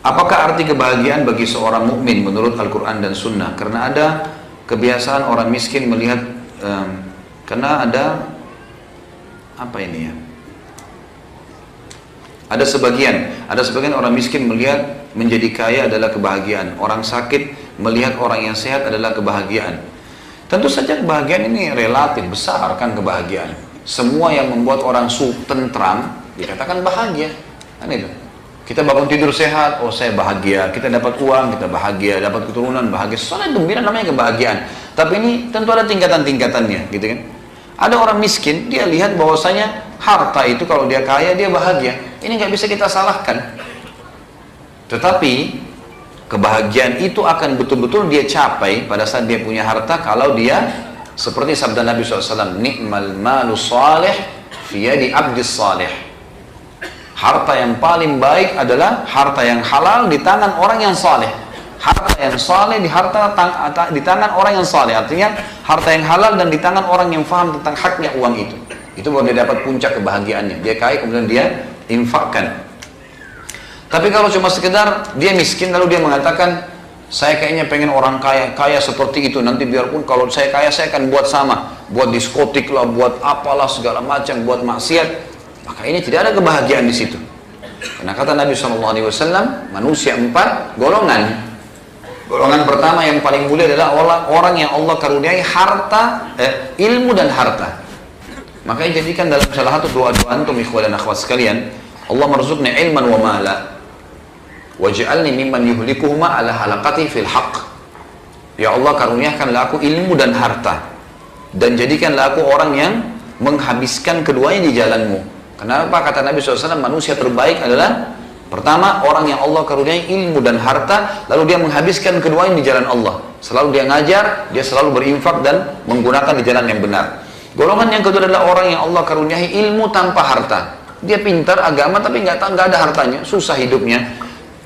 Apakah arti kebahagiaan bagi seorang mukmin menurut Al-Quran dan Sunnah? Karena ada kebiasaan orang miskin melihat, karena ada apa ini ya? Ada sebagian orang miskin melihat menjadi kaya adalah kebahagiaan. Orang sakit melihat orang yang sehat adalah kebahagiaan. Tentu saja kebahagiaan ini relatif, besar kan kebahagiaan. Semua yang membuat orang tentram dikatakan bahagia. Kan itu. Kita bangun tidur sehat, oh saya bahagia. Kita dapat uang, kita bahagia. Dapat keturunan, bahagia. Soalnya gembira namanya kebahagiaan. Tapi ini tentu ada tingkatan-tingkatannya, gitu kan? Ada orang miskin, dia lihat bahwasanya harta itu kalau dia kaya, dia bahagia. Ini nggak bisa kita salahkan. Tetapi kebahagiaan itu akan betul-betul dia capai pada saat dia punya harta kalau dia seperti sabda Nabi SAW, ni'mal malu salih fi yadi abdis salih. Harta yang paling baik adalah harta yang halal di tangan orang yang saleh. Harta yang saleh di tangan orang yang saleh. Artinya harta yang halal dan di tangan orang yang faham tentang haknya uang itu. Itu baru dia dapat puncak kebahagiaannya. Dia kaya kemudian dia infakkan. Tapi kalau cuma sekedar dia miskin lalu dia mengatakan, saya kayaknya pengen orang kaya seperti itu. Nanti biarpun kalau saya kaya saya akan buat sama. Buat diskotik lah, buat apalah segala macam, buat maksiat. Maka ini tidak ada kebahagiaan di situ. Karena kata Nabi SAW, manusia 4 golongan. Golongan pertama yang paling mulia adalah orang yang Allah karuniai harta, ilmu dan harta. Makanya jadikan dalam salah satu doa-doa antum ikhwan dan akhwat sekalian, Allah marzuqni ilman wa mala waj'alni mimman yuhlikuhuma ala halaqati fil haqq. Ya Allah karuniakanlah aku ilmu dan harta dan jadikanlah aku orang yang menghabiskan keduanya di jalanmu. Kenapa? Kata Nabi SAW, manusia terbaik adalah pertama, orang yang Allah karuniai ilmu dan harta, lalu dia menghabiskan keduanya di jalan Allah. Selalu dia ngajar, dia selalu berinfak dan menggunakan di jalan yang benar. Golongan yang kedua adalah orang yang Allah karuniai ilmu tanpa harta. Dia pintar agama tapi nggak ada hartanya, susah hidupnya.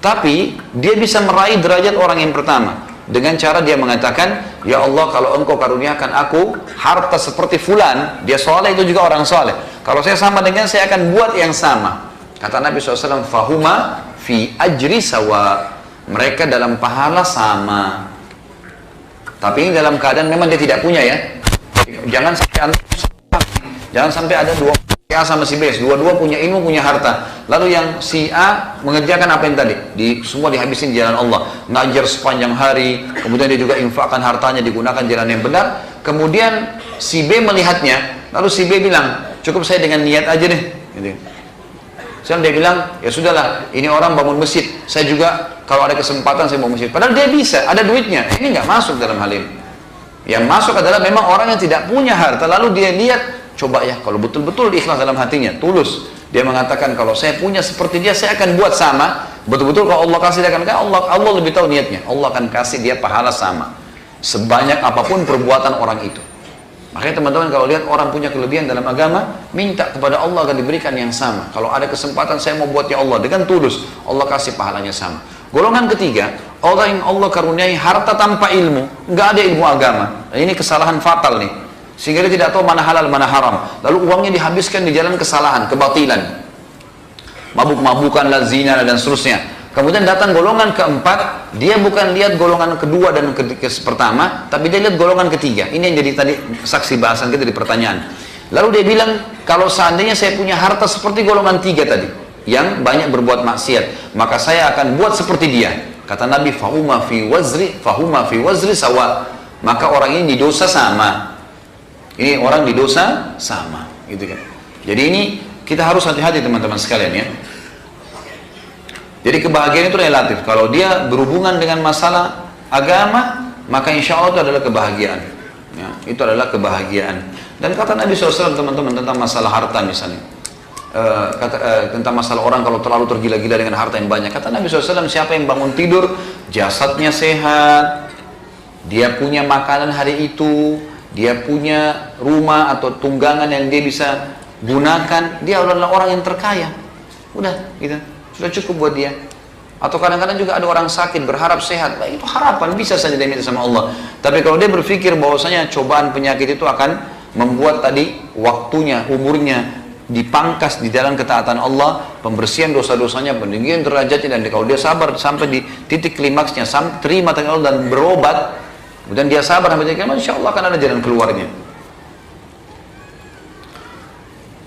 Tapi dia bisa meraih derajat orang yang pertama dengan cara dia mengatakan, ya Allah kalau engkau karuniakan aku harta seperti fulan, dia soleh itu juga orang soleh. Kalau saya sama dengan saya akan buat yang sama. Kata Nabi SAW, fahuma fi ajri sawa. Mereka dalam pahala sama. Tapi ini dalam keadaan memang dia tidak punya ya. Jangan sampai ada dua A sama si B. Dua-dua punya ilmu, punya harta. Lalu yang si A mengerjakan apa yang tadi? Semua dihabisin di jalan Allah. Ngajar sepanjang hari. Kemudian dia juga infakkan hartanya, digunakan jalan yang benar. Kemudian si B melihatnya. Lalu si B bilang, cukup saya dengan niat aja deh. Gitu. Sekarang dia bilang, ya sudahlah, ini orang bangun masjid, saya juga kalau ada kesempatan saya bangun masjid. Padahal dia bisa, ada duitnya. Ini nggak masuk dalam hal ini. Yang masuk adalah memang orang yang tidak punya harta, lalu dia lihat, coba ya, kalau betul-betul ikhlas dalam hatinya, tulus. Dia mengatakan, kalau saya punya seperti dia, saya akan buat sama. Betul-betul kalau Allah kasih, dia akan kasih. Allah lebih tahu niatnya. Allah akan kasih dia pahala sama. Sebanyak apapun perbuatan orang itu. Makanya teman-teman kalau lihat orang punya kelebihan dalam agama, minta kepada Allah akan diberikan yang sama. Kalau ada kesempatan saya mau buat ya Allah dengan tulus, Allah kasih pahalanya sama. Golongan ketiga, orang yang Allah karuniai harta tanpa ilmu, nggak ada ilmu agama. Nah, ini kesalahan fatal nih. Sehingga dia tidak tahu mana halal, mana haram. Lalu uangnya dihabiskan di jalan kesalahan, kebatilan. Mabuk-mabukan, zina dan seterusnya. Kemudian datang golongan keempat, dia bukan lihat golongan kedua dan pertama, tapi dia lihat golongan ketiga. Ini yang jadi tadi saksi bahasan kita di pertanyaan. Lalu dia bilang, kalau seandainya saya punya harta seperti golongan tiga tadi, yang banyak berbuat maksiat, maka saya akan buat seperti dia. Kata Nabi, fahuma fi wazri sawa. Maka orang ini di dosa sama. Ini orang di dosa sama, gitu kan. Jadi ini kita harus hati-hati teman-teman sekalian ya. Jadi kebahagiaan itu relatif. Kalau dia berhubungan dengan masalah agama, maka insya Allah itu adalah kebahagiaan. Ya, itu adalah kebahagiaan. Dan kata Nabi SAW teman-teman tentang masalah harta misalnya, tentang masalah orang kalau terlalu tergila-gila dengan harta yang banyak. Kata Nabi SAW, siapa yang bangun tidur, jasadnya sehat, dia punya makanan hari itu, dia punya rumah atau tunggangan yang dia bisa gunakan, dia adalah orang yang terkaya. Udah, gitu. Sudah cukup buat dia. Atau kadang-kadang juga ada orang sakit berharap sehat, nah, itu harapan bisa saja dia minta sama Allah. Tapi kalau dia berpikir bahwasanya cobaan penyakit itu akan membuat tadi waktunya, umurnya dipangkas di jalan ketaatan Allah, pembersihan dosa-dosanya, peninggian derajatnya, dan kalau dia sabar sampai di titik klimaksnya, terima dengan Allah dan berobat, kemudian dia sabar sampai titik klimaksnya, insya Allah akan ada jalan keluarnya.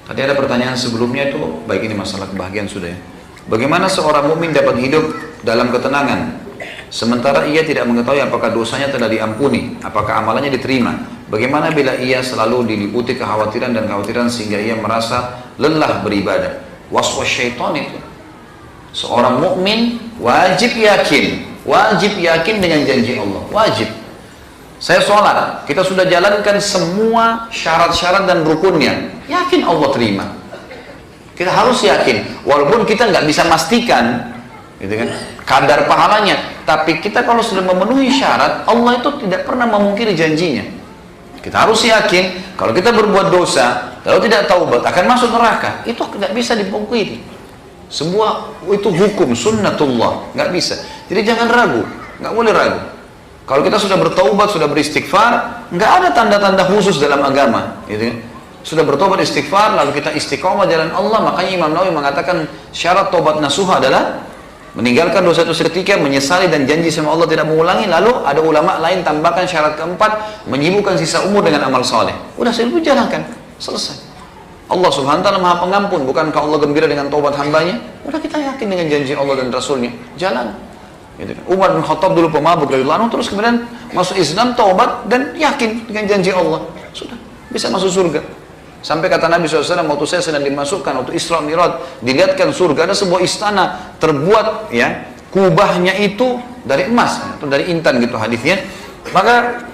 Tadi ada pertanyaan sebelumnya itu, baik ini masalah kebahagiaan sudah ya. Bagaimana seorang mukmin dapat hidup dalam ketenangan sementara ia tidak mengetahui apakah dosanya telah diampuni, apakah amalannya diterima? Bagaimana bila ia selalu diliputi kekhawatiran dan kekhawatiran sehingga ia merasa lelah beribadah? Waswas syaitan itu. Seorang mukmin wajib yakin dengan janji Allah, wajib. Saya sholat, kita sudah jalankan semua syarat-syarat dan rukunnya, yakin Allah terima. Kita harus yakin, walaupun kita nggak bisa pastikan, gitu kan, kadar pahalanya. Tapi kita kalau sudah memenuhi syarat, Allah itu tidak pernah memungkiri janjinya. Kita harus yakin, kalau kita berbuat dosa, lalu tidak taubat, akan masuk neraka. Itu tidak bisa dipungkiri. Semua itu hukum, sunnatullah, nggak bisa. Jadi jangan ragu, nggak boleh ragu. Kalau kita sudah bertaubat, sudah beristighfar, nggak ada tanda-tanda khusus dalam agama, gitu kan. Sudah bertobat istighfar, lalu kita istiqomah jalan Allah. Makanya Imam Nawawi mengatakan syarat tobat nasuha adalah meninggalkan dosa itu seketika, menyesali dan janji sama Allah tidak mengulangi. Lalu ada ulama lain tambahkan syarat keempat, menyibukkan sisa umur dengan amal soleh. Udah selesai, jalankan, selesai. Allah subhanahu wa ta'ala maha pengampun. Bukankah Allah gembira dengan taubat hambanya? Udah kita yakin dengan janji Allah dan Rasulnya, jalan. Gitu kan. Umar bin Khattab dulu pemabuk radhiyallahu anhu, terus kemudian masuk Islam, taubat dan yakin dengan janji Allah, sudah bisa masuk surga. Sampai kata Nabi SAW, waktu saya sedang dimasukkan, waktu Isra Mi'raj, dilihatkan surga, ada sebuah istana terbuat ya, kubahnya itu dari emas atau dari intan gitu hadisnya. Maka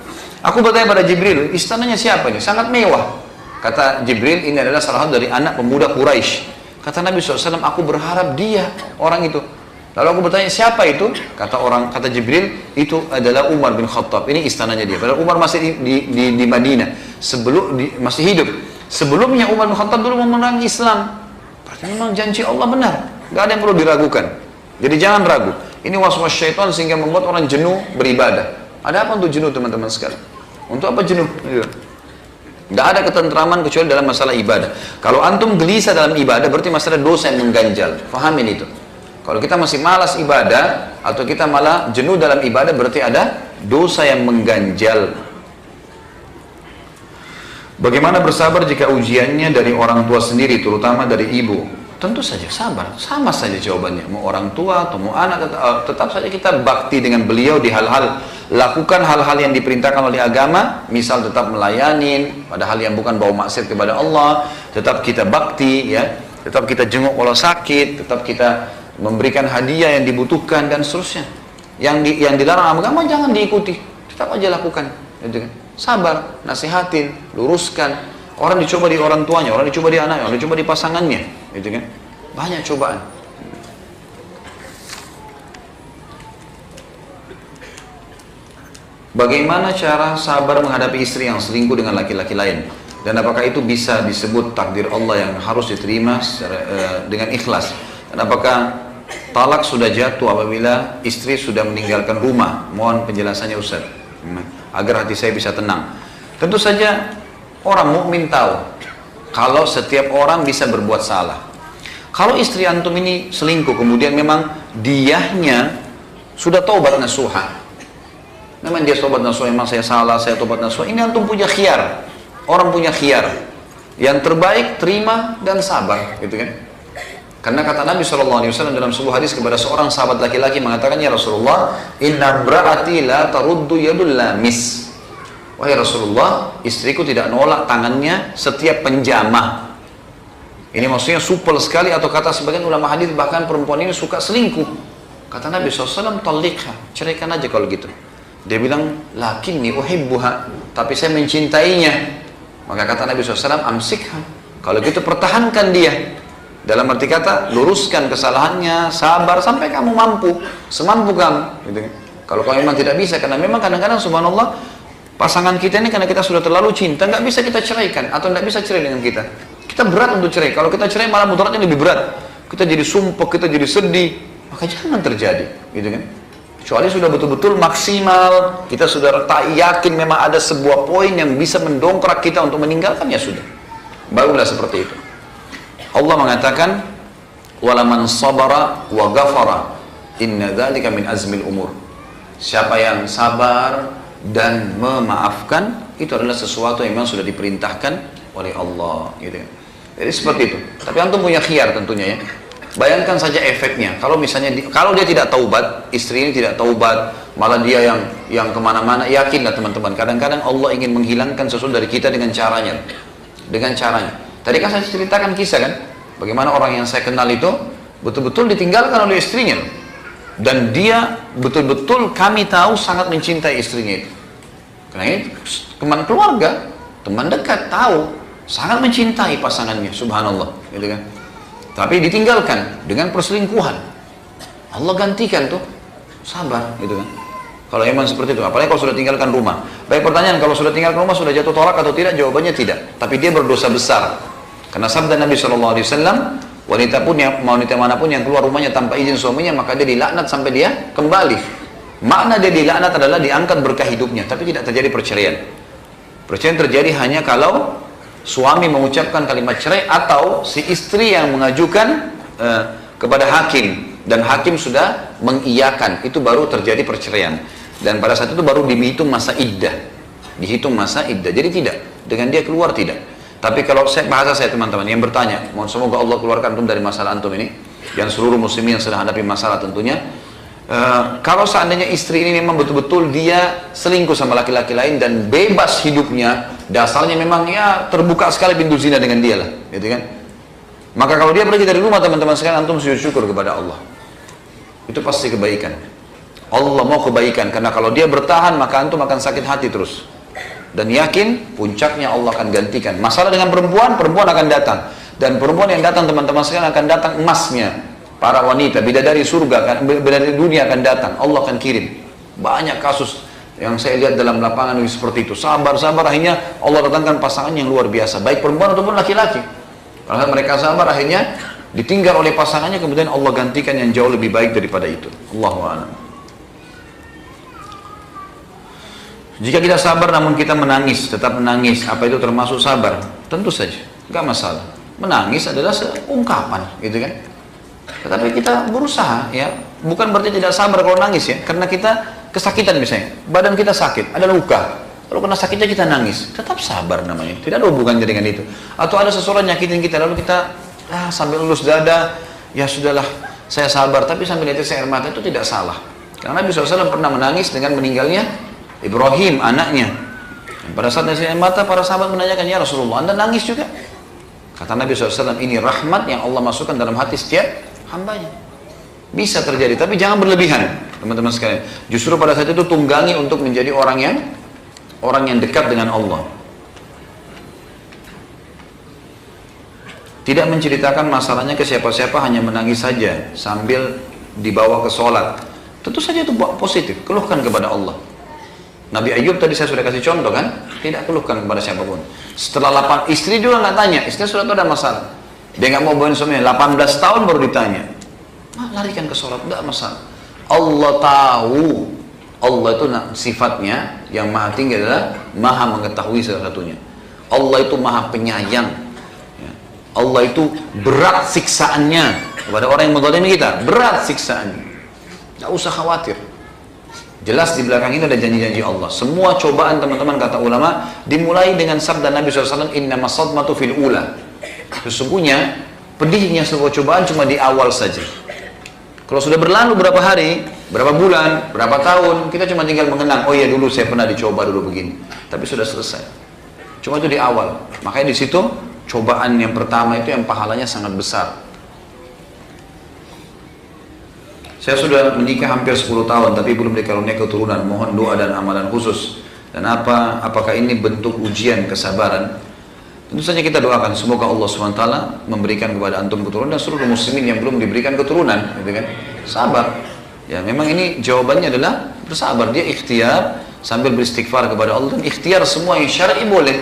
aku bertanya pada Jibril, istananya siapa ini? Sangat mewah. Kata Jibril, ini adalah salah satu dari anak pemuda Quraisy. Kata Nabi SAW, aku berharap dia orang itu. Lalu aku bertanya, siapa itu? Kata Jibril, itu adalah Umar bin Khattab. Ini istananya dia. Padahal Umar masih di Madinah, masih hidup. Sebelumnya Umar bin Khattab dulu memerangi Islam. Berarti memang janji Allah benar, gak ada yang perlu diragukan. Jadi jangan ragu. Ini waswas syaitan sehingga membuat orang jenuh beribadah. Ada apa untuk jenuh teman-teman sekalian? Untuk apa jenuh? Gak ada ketentraman kecuali dalam masalah ibadah. Kalau antum gelisah dalam ibadah, berarti masalah dosa yang mengganjal. Fahamin itu. Kalau kita masih malas ibadah atau kita malah jenuh dalam ibadah, berarti ada dosa yang mengganjal. Bagaimana bersabar jika ujiannya dari orang tua sendiri, terutama dari ibu? Tentu saja sabar, sama saja jawabannya. Mau orang tua atau mau anak, tetap saja kita bakti dengan beliau di hal-hal, lakukan hal-hal yang diperintahkan oleh agama, misal tetap melayani pada hal yang bukan bau maksiat kepada Allah, tetap kita bakti, ya, tetap kita jenguk kalau sakit, tetap kita memberikan hadiah yang dibutuhkan dan seterusnya. Yang dilarang agama jangan diikuti, tetap aja lakukan. Gitu kan. Sabar, nasihatin, luruskan. Orang dicoba di orang tuanya, orang dicoba di anaknya, orang dicoba di pasangannya, gitu kan. Banyak cobaan. Bagaimana cara sabar menghadapi istri yang selingkuh dengan laki-laki lain? Dan apakah itu bisa disebut takdir Allah yang harus diterima dengan ikhlas? Dan apakah talak sudah jatuh apabila istri sudah meninggalkan rumah? Mohon penjelasannya Ustaz, agar hati saya bisa tenang. Tentu saja orang mukmin tahu kalau setiap orang bisa berbuat salah. Kalau istri antum ini selingkuh, kemudian memang diahnya sudah taubat nasuha, memang dia taubat nasuha, memang saya salah, saya taubat nasuha, ini antum punya khiyar. Orang punya khiyar. Yang terbaik terima dan sabar, gitu kan? Karena kata Nabi SAW dalam sebuah hadis kepada seorang sahabat laki-laki mengatakan, ya Rasulullah, inna bra'ati la taruddu yadul lamis. Wahai Rasulullah, istriku tidak nolak tangannya setiap penjamah. Ini maksudnya supel sekali, atau kata sebagian ulama hadis bahkan perempuan ini suka selingkuh. Kata Nabi SAW, talikha, ceraikan aja kalau gitu. Dia bilang, lakinni uhibbuha, tapi saya mencintainya. Maka kata Nabi SAW, amsikha, kalau gitu pertahankan dia. Dalam arti kata, luruskan kesalahannya, sabar sampai kamu mampu, semampu kamu. Gitu. Kalau kamu memang tidak bisa, karena memang kadang-kadang subhanallah, pasangan kita ini karena kita sudah terlalu cinta, nggak bisa kita ceraikan, atau nggak bisa cerai dengan kita. Kita berat untuk cerai. Kalau kita cerai malah mudaratnya lebih berat. Kita jadi sumpah, kita jadi sedih. Maka jangan terjadi, gitu kan? Kecuali sudah betul-betul maksimal, kita sudah tak yakin memang ada sebuah poin yang bisa mendongkrak kita untuk meninggalkan, ya sudah. Barulah seperti itu. Allah mengatakan, walaman sabara wa ghafara inna dzalika min azmil umur. Siapa yang sabar dan memaafkan, itu adalah sesuatu yang memang sudah diperintahkan oleh Allah, gitu ya. Jadi seperti itu. Tapi antum punya khiyar tentunya ya. Bayangkan saja efeknya. Kalau misalnya kalau dia tidak taubat, istri ini tidak taubat, malah dia yang kemana-mana. Yakinlah teman-teman, kadang-kadang Allah ingin menghilangkan sesuatu dari kita dengan caranya. Dengan caranya. Tadi kan saya ceritakan kisah kan, bagaimana orang yang saya kenal itu betul-betul ditinggalkan oleh istrinya, dan dia betul-betul kami tahu sangat mencintai istrinya itu. Karena ini teman keluarga, teman dekat, tahu sangat mencintai pasangannya, subhanallah, gitu kan. Tapi ditinggalkan dengan perselingkuhan. Allah gantikan tuh, sabar, gitu kan. Kalau emang seperti itu, apalagi kalau sudah tinggalkan rumah. Baik, pertanyaan, kalau sudah tinggalkan rumah sudah jatuh tolak atau tidak? Jawabannya tidak. Tapi dia berdosa besar. Karena sabda Nabi SAW, wanita manapun yang keluar rumahnya tanpa izin suaminya, maka dia dilaknat sampai dia kembali. Makna dia dilaknat adalah diangkat berkah hidupnya, tapi tidak terjadi perceraian. Perceraian terjadi hanya kalau suami mengucapkan kalimat cerai atau si istri yang mengajukan kepada hakim dan hakim sudah mengiyakan, itu baru terjadi perceraian. Dan pada saat itu baru dihitung masa iddah. Dihitung masa iddah. Jadi tidak, dengan dia keluar tidak. Tapi kalau bahasa saya teman-teman yang bertanya, mohon semoga Allah keluarkan antum dari masalah antum ini, dan seluruh muslimin yang sedang hadapi masalah tentunya. Kalau seandainya istri ini memang betul-betul dia selingkuh sama laki-laki lain dan bebas hidupnya, dasarnya memang ya terbuka sekali pintu zina dengan dia lah, gitu kan. Maka kalau dia pergi dari rumah, teman-teman sekalian, antum sujud syukur kepada Allah. Itu pasti kebaikan. Allah mau kebaikan, karena kalau dia bertahan maka antum akan sakit hati terus. Dan yakin puncaknya Allah akan gantikan. Masalah dengan perempuan, perempuan akan datang. Dan perempuan yang datang, teman-teman sekalian, akan datang emasnya. Para wanita, bidadari surga, bidadari dunia akan datang. Allah akan kirim. Banyak kasus yang saya lihat dalam lapangan seperti itu. Sabar, akhirnya Allah datangkan pasangan yang luar biasa. Baik perempuan ataupun laki-laki. Kalau mereka sabar, akhirnya ditinggal oleh pasangannya, kemudian Allah gantikan yang jauh lebih baik daripada itu. Allahu a'lam. Jika kita sabar namun kita menangis, tetap menangis, apa itu termasuk sabar? Tentu saja, nggak masalah. Menangis adalah ungkapan, gitu kan? Tetapi kita berusaha, ya, bukan berarti tidak sabar kalau nangis ya, karena kita kesakitan misalnya, badan kita sakit, ada luka, kalau kena sakitnya kita nangis, tetap sabar namanya, tidak ada hubungannya dengan itu. Atau ada seseorang nyakitin kita, lalu kita sambil lulus dada, ya sudahlah, saya sabar, tapi sambil netes air mata, itu tidak salah. Karena Nabi SAW pernah menangis dengan meninggalnya Ibrahim, anaknya. Dan pada saat netes air mata, para sahabat menanyakan, ya Rasulullah, Anda nangis juga? Kata Nabi SAW, ini rahmat yang Allah masukkan dalam hati setiap hambanya. Bisa terjadi, tapi jangan berlebihan, teman-teman sekalian. Justru pada saat itu tunggangi untuk menjadi orang yang dekat dengan Allah. Tidak menceritakan masalahnya ke siapa-siapa, hanya menangis saja sambil dibawa ke sholat. Tentu saja itu positif, keluhkan kepada Allah. Nabi Ayub tadi saya sudah kasih contoh kan, tidak keluhkan kepada siapapun. Setelah istri juga nggak tanya, istri sudah tahu ada masalah. Dia nggak mau bawain suaminya, 18 tahun baru ditanya. Larikan ke sholat, tidak masalah. Allah tahu, Allah itu sifatnya yang maha tinggi adalah maha mengetahui segala satunya. Allah itu maha penyayang. Allah itu berat siksaannya kepada orang yang menzalimi kita, berat siksaannya. Nggak usah khawatir. Jelas di belakang ini ada janji-janji Allah. Semua cobaan, teman-teman, kata ulama, dimulai dengan sabda Nabi SAW, innamas sadmatu fil ula. Sesungguhnya pedihnya sebuah cobaan cuma di awal saja. Kalau sudah berlalu berapa hari, berapa bulan, berapa tahun, kita cuma tinggal mengenang, oh iya dulu saya pernah dicoba dulu begini, tapi sudah selesai. Cuma itu di awal. Makanya di situ cobaan yang pertama itu yang pahalanya sangat besar. Saya sudah menikah hampir 10 tahun tapi belum dikaruniai keturunan. Mohon doa dan amalan khusus. Dan apakah ini bentuk ujian kesabaran? Tentu saja kita doakan semoga Allah SWT memberikan kepada antum keturunan dan seluruh muslimin yang belum diberikan keturunan, gitu kan? Sabar. Ya, memang ini jawabannya adalah bersabar. Dia ikhtiar sambil beristighfar kepada Allah, dan ikhtiar semua yang syar'i boleh.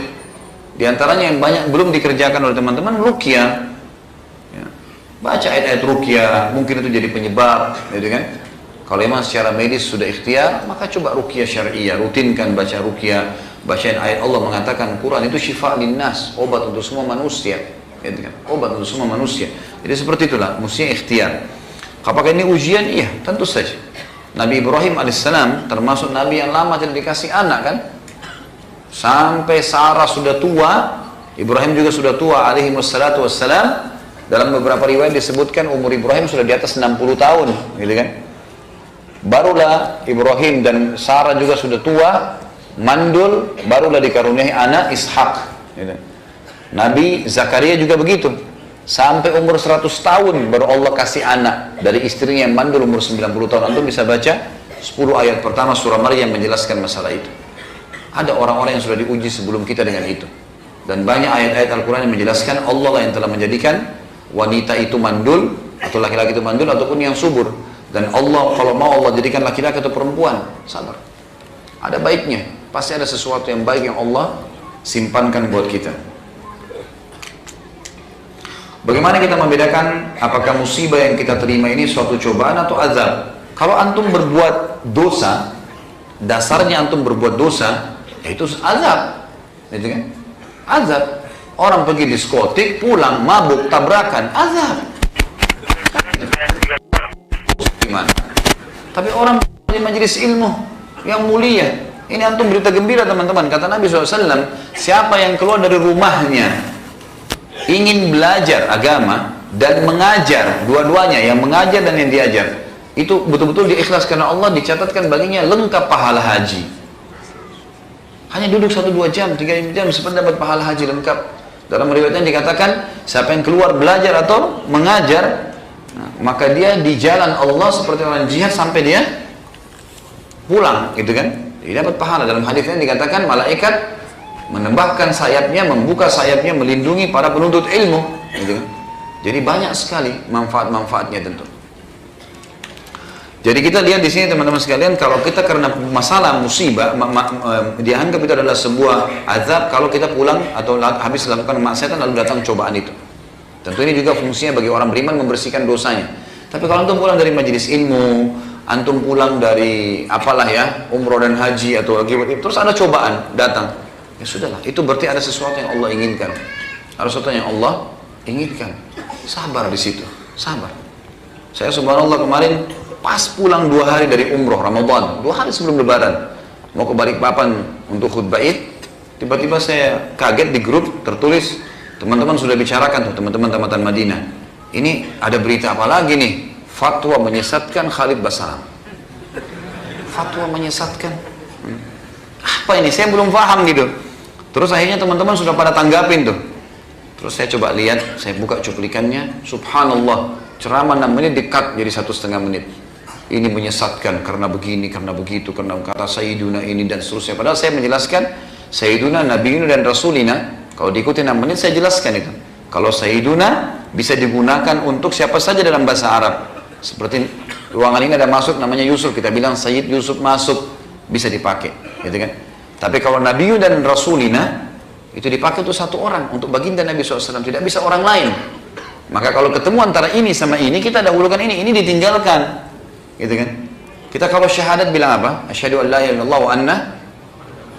Di antaranya yang banyak belum dikerjakan oleh teman-teman, ruqyah. Ya. Baca ayat-ayat ruqyah, mungkin itu jadi penyebab, gitu kan? Kalau memang secara medis sudah ikhtiar, maka coba ruqyah syariah, rutinkan baca ruqyah, bacain ayat Allah mengatakan Quran itu syifa linnas, obat untuk semua manusia. gitu kan? Obat untuk semua manusia. Jadi seperti itulah, mestinya ikhtiar. Apakah ini ujian? Iya, tentu saja. Nabi Ibrahim alaihissalam termasuk Nabi yang lama tidak dikasih anak kan? Sampai Sarah sudah tua, Ibrahim juga sudah tua alaihi wassalatu wassalam. Dalam beberapa riwayat disebutkan umur Ibrahim sudah di atas 60 tahun, gitu kan? Barulah Ibrahim dan Sarah juga sudah tua, mandul, barulah dikaruniai anak Ishak. Gitu. Nabi Zakaria juga begitu. Sampai umur 100 tahun baru Allah kasih anak dari istrinya yang mandul umur 90 tahun. Antum bisa baca 10 ayat pertama surah Maryam menjelaskan masalah itu. Ada orang-orang yang sudah diuji sebelum kita dengan itu. Dan banyak ayat-ayat Al-Quran yang menjelaskan Allah lah yang telah menjadikan wanita itu mandul, atau laki-laki itu mandul, ataupun yang subur. Dan Allah, kalau mau Allah jadikan laki-laki atau perempuan, sabar. Ada baiknya, pasti ada sesuatu yang baik yang Allah simpankan buat kita. Bagaimana kita membedakan apakah musibah yang kita terima ini suatu cobaan atau azab? Kalau antum berbuat dosa, dasarnya antum berbuat dosa, itu azab, gitu kan? Azab. Orang pergi diskotik, pulang mabuk, tabrakan, azab. Gimana? Tapi orang di majelis ilmu yang mulia, ini antum berita gembira teman-teman. Kata Nabi SAW, siapa yang keluar dari rumahnya ingin belajar agama dan mengajar, dua-duanya, yang mengajar dan yang diajar, itu betul-betul diikhlas karena Allah, dicatatkan baginya lengkap pahala haji. Hanya duduk 1-2 jam, 3 jam seperti dapat pahala haji lengkap. Dalam riwayatnya dikatakan siapa yang keluar belajar atau mengajar, maka dia di jalan Allah seperti orang jihad sampai dia pulang, gitu kan? Dia dapat pahala. Dalam hadisnya dikatakan malaikat menembakkan sayapnya, membuka sayapnya, melindungi para penuntut ilmu, gitu kan? Jadi banyak sekali manfaat-manfaatnya tentu. Jadi kita lihat di sini teman-teman sekalian, kalau kita karena masalah musibah, dianggap itu adalah sebuah azab kalau kita pulang atau habis melakukan kemaksiatan lalu datang cobaan itu. Tentu ini juga fungsinya bagi orang beriman membersihkan dosanya. Tapi kalau antum pulang dari majelis ilmu, antum pulang dari apalah ya, umroh dan haji atau terus ada cobaan datang, ya sudahlah, itu berarti ada sesuatu yang Allah inginkan. Ada sesuatu yang Allah inginkan. Sabar di situ, sabar. Saya subhanallah kemarin pas pulang 2 hari dari umroh Ramadan, 2 hari sebelum Lebaran, mau ke Balikpapan untuk khutbah Id, tiba-tiba saya kaget di grup tertulis, teman-teman sudah bicarakan tuh, teman-teman tamatan Madinah, ini ada berita apa lagi nih? Fatwa menyesatkan Khalid Basalam. Fatwa menyesatkan. Apa ini? Saya belum paham gitu. Terus akhirnya teman-teman sudah pada tanggapin tuh. Terus saya coba lihat, saya buka cuplikannya, subhanallah, ceramah 6 menit di-cut jadi 1,5 menit. Ini menyesatkan karena begini, karena begitu, karena kata Sayyiduna ini dan seterusnya. Padahal saya menjelaskan Sayyiduna, Nabiyuna dan Rasulina. Kalau diikuti 6 menit saya jelaskan itu. Kalau Sayyiduna bisa digunakan untuk siapa saja dalam bahasa Arab. Seperti ruangan ini ada masuk namanya Yusuf, kita bilang Sayyid Yusuf masuk, bisa dipakai, gitu kan? Tapi kalau Nabiyuna dan Rasulina itu dipakai untuk satu orang, untuk baginda Nabi SAW, tidak bisa orang lain. Maka kalau ketemu antara ini sama ini, kita dahulukan ini ditinggalkan, gitu kan? Kita kalau syahadat bilang apa? Asyhadu an la ilaha illallah wa anna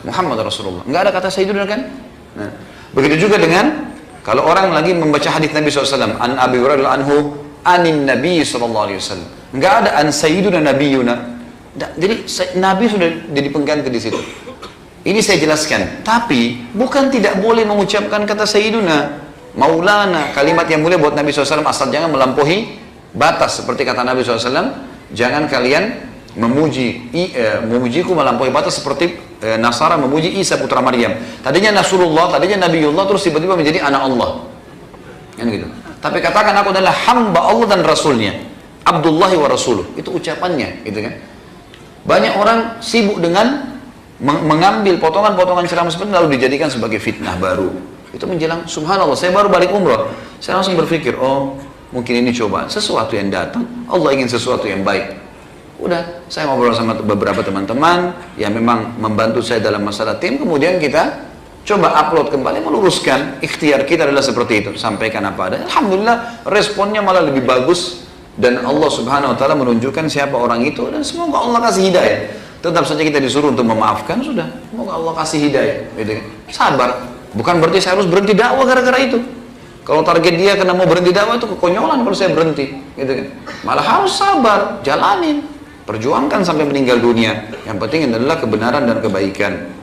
Muhammad Rasulullah. Enggak ada kata Sayyiduna kan? Nah, begitu juga dengan kalau orang lagi membaca hadis Nabi SAW, an Abi Hurairah anhu anin Nabi SAW, enggak ada an Sayyiduna Nabiyuna. Jadi Nabi sudah jadi pengganti di situ. Ini saya jelaskan. Tapi bukan tidak boleh mengucapkan kata Sayyiduna, Maulana, kalimat yang mulia buat Nabi SAW, asal jangan melampaui batas. Seperti kata Nabi SAW, jangan kalian memujiku melampaui batas seperti Nasara memuji Isa putra Maryam. Tadinya Nasrullah, tadinya Nabiullah, terus tiba-tiba menjadi anak Allah. Kan gitu. Tapi katakan aku adalah hamba Allah dan Rasulnya, Abdullahi wa Rasuluh. Itu ucapannya, gitu kan. Banyak orang sibuk dengan mengambil potongan-potongan ceramah seperti lalu dijadikan sebagai fitnah baru. Itu menjelang, subhanallah, saya baru balik umrah, saya langsung berpikir, oh mungkin ini cobaan, sesuatu yang datang, Allah ingin sesuatu yang baik. Udah, saya ngobrol sama beberapa teman-teman yang memang membantu saya dalam masalah tim, kemudian kita coba upload kembali, meluruskan. Ikhtiar kita adalah seperti itu, sampaikan apa ada. Alhamdulillah responnya malah lebih bagus, dan Allah subhanahu wa ta'ala menunjukkan siapa orang itu, dan semoga Allah kasih hidayah. Tetap saja kita disuruh untuk memaafkan, sudah, semoga Allah kasih hidayah, gitu. Sabar. Bukan berarti saya harus berhenti dakwah gara-gara itu. Kalau target dia karena mau berhenti dakwah itu kekonyolan kalau saya berhenti, gitu kan. Malah harus sabar, jalanin, perjuangkan sampai meninggal dunia. Yang penting adalah kebenaran dan kebaikan.